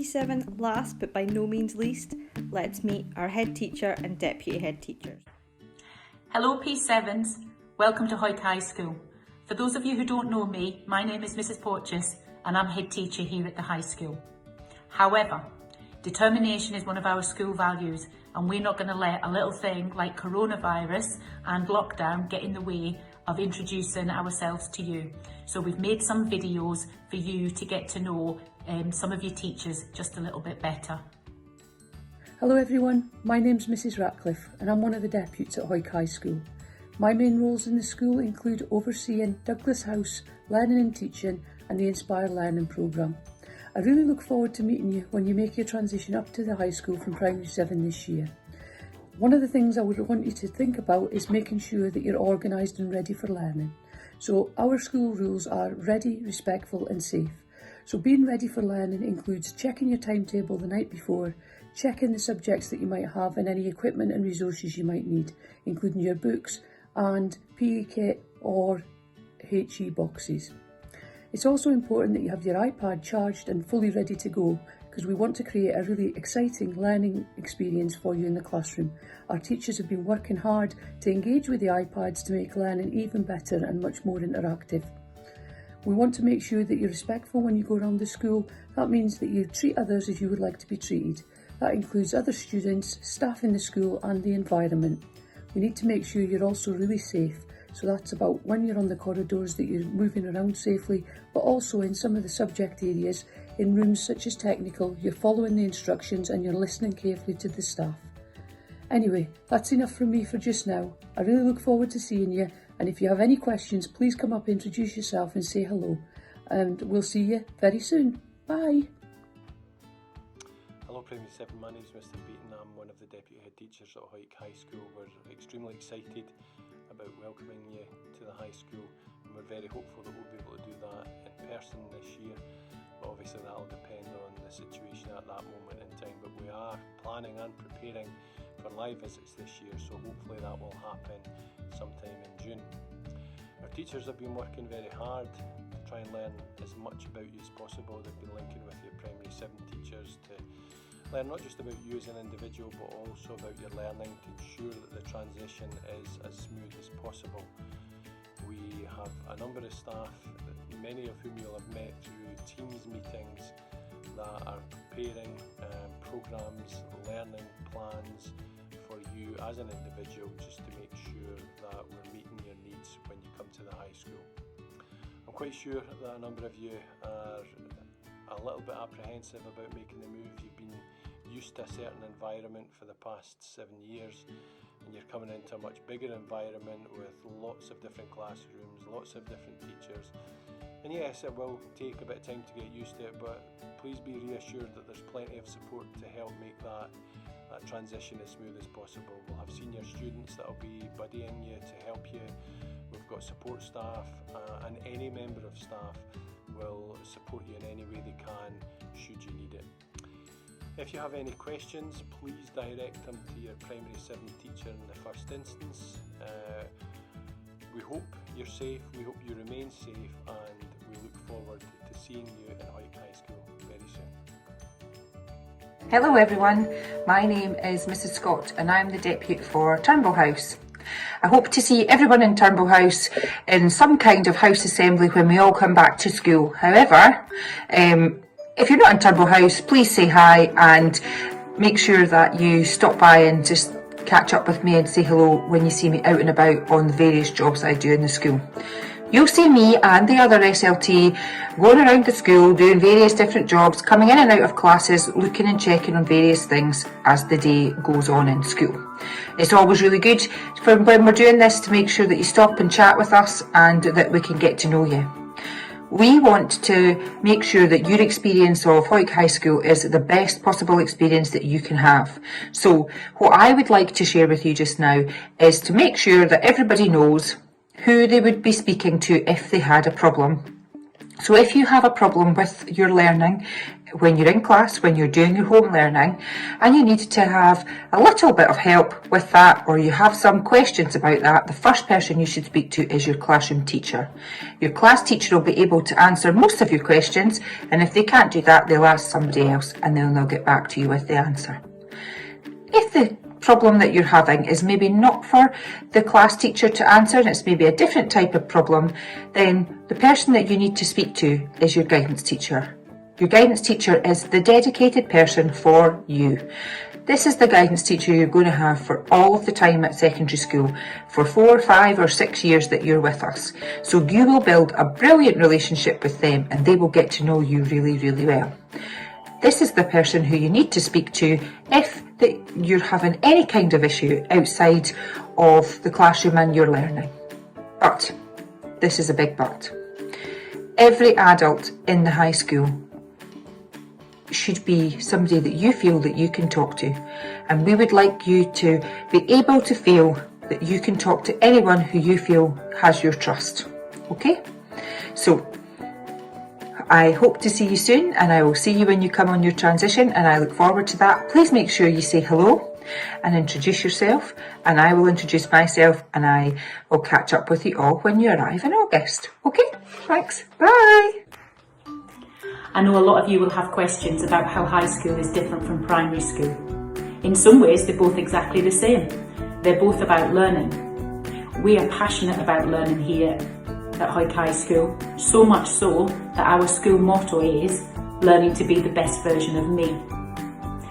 P7, last but by no means least, let's meet our head teacher and deputy head teachers. Hello P7s, welcome to Hawick High School. For those of you who don't know me, my name is Mrs Porteous and I'm head teacher here at the high school. However, determination is one of our school values and we're not going to let a little thing like coronavirus and lockdown get in the way of introducing ourselves to you. So we've made some videos for you to get to know some of your teachers just a little bit better. Hello everyone, my name's Mrs Ratcliffe and I'm one of the deputies at Hawick High School. My main roles in the school include overseeing Douglas House, Learning and Teaching and the Inspire Learning programme. I really look forward to meeting you when you make your transition up to the high school from Primary 7 this year. One of the things I would want you to think about is making sure that you're organised and ready for learning. So our school rules are ready, respectful and safe. So being ready for learning includes checking your timetable the night before, checking the subjects that you might have and any equipment and resources you might need, including your books and PE kit or HE boxes. It's also important that you have your iPad charged and fully ready to go because we want to create a really exciting learning experience for you in the classroom. Our teachers have been working hard to engage with the iPads to make learning even better and much more interactive. We want to make sure that you're respectful when you go around the school. That means that you treat others as you would like to be treated. That includes other students, staff in the school and the environment. We need to make sure you're also really safe. So that's about when you're on the corridors that you're moving around safely, but also in some of the subject areas, in rooms such as technical, you're following the instructions and you're listening carefully to the staff. Anyway, that's enough from me for just now. I really look forward to seeing you, and if you have any questions, please come up, introduce yourself and say hello. And we'll see you very soon. Bye. Hello Primary 7, my name is Mr Beaton. I'm one of the deputy head teachers at Hawick High School. We're extremely excited about welcoming you to the high school and we're very hopeful that we'll be able to do that in person this year, but obviously that'll depend on the situation at that moment in time. But we are planning and preparing for live visits this year, so hopefully that will happen sometime in June. Our teachers have been working very hard to try and learn as much about you as possible. They've been linking with your Primary 7 teachers to learn not just about you as an individual but also about your learning to ensure that the transition is as smooth as possible. We have a number of staff, many of whom you'll have met through Teams meetings, that are preparing programmes, learning plans for you as an individual, just to make sure that we're meeting your needs when you come to the high school. I'm quite sure that a number of you are a little bit apprehensive about making the move. You've been used to a certain environment for the past 7 years and you're coming into a much bigger environment with lots of different classrooms, lots of different teachers. And yes, it will take a bit of time to get used to it, but please be reassured that there's plenty of support to help make that transition as smooth as possible. We'll have senior students that will be buddying you to help you. We've got support staff and any member of staff will support you in any way they can should you need it. If you have any questions, please direct them to your Primary 7 teacher in the first instance. We hope you're safe, we hope you remain safe, and we look forward to seeing you in Hawick High School very soon. Hello everyone, my name is Mrs Scott and I'm the deputy for Turnbull House. I hope to see everyone in Turnbull House in some kind of house assembly when we all come back to school. However, if you're not in Turnbull House, please say hi and make sure that you stop by and just catch up with me and say hello when you see me out and about on the various jobs I do in the school. You'll see me and the other SLT going around the school doing various different jobs, coming in and out of classes, looking and checking on various things as the day goes on in school. It's always really good for when we're doing this to make sure that you stop and chat with us and that we can get to know you. We want to make sure that your experience of Hawick High School is the best possible experience that you can have. So what I would like to share with you just now is to make sure that everybody knows who they would be speaking to if they had a problem. So if you have a problem with your learning when you're in class, when you're doing your home learning, and you need to have a little bit of help with that, or you have some questions about that, the first person you should speak to is your classroom teacher. Your class teacher will be able to answer most of your questions, and if they can't do that, they'll ask somebody else and then they'll get back to you with the answer. If the problem that you're having is maybe not for the class teacher to answer and it's maybe a different type of problem, then the person that you need to speak to is your guidance teacher. Your guidance teacher is the dedicated person for you. This is the guidance teacher you're going to have for all of the time at secondary school, for 4, 5 or 6 years that you're with us. So you will build a brilliant relationship with them and they will get to know you really, really well. This is the person who you need to speak to if you're having any kind of issue outside of the classroom and your learning. But, this is a big but, every adult in the high school should be somebody that you feel that you can talk to, and we would like you to be able to feel that you can talk to anyone who you feel has your trust. Okay? So I hope to see you soon, and I will see you when you come on your transition, and I look forward to that. Please make sure you say hello and introduce yourself, and I will introduce myself, and I will catch up with you all when you arrive in August. Okay? Thanks. Bye. I know a lot of you will have questions about how high school is different from primary school. In some ways, they're both exactly the same. They're both about learning. We are passionate about learning here at Hawick High School, so much so that our school motto is learning to be the best version of me.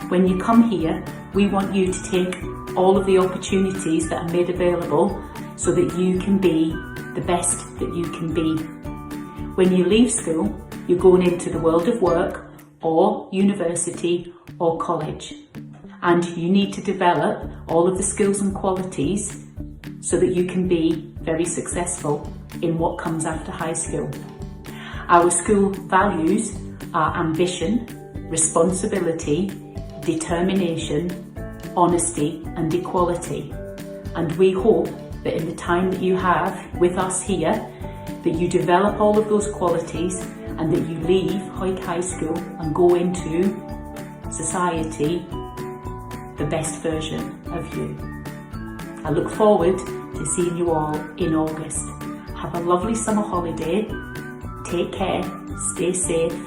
When you come here, we want you to take all of the opportunities that are made available so that you can be the best that you can be. When you leave school, you're going into the world of work or university or college, and you need to develop all of the skills and qualities so that you can be very successful in what comes after high school. Our school values are ambition, responsibility, determination, honesty and equality, and we hope that in the time that you have with us here, that you develop all of those qualities and that you leave Hawick High School and go into society the best version of you. I look forward to seeing you all in August. Have a lovely summer holiday. Take care, stay safe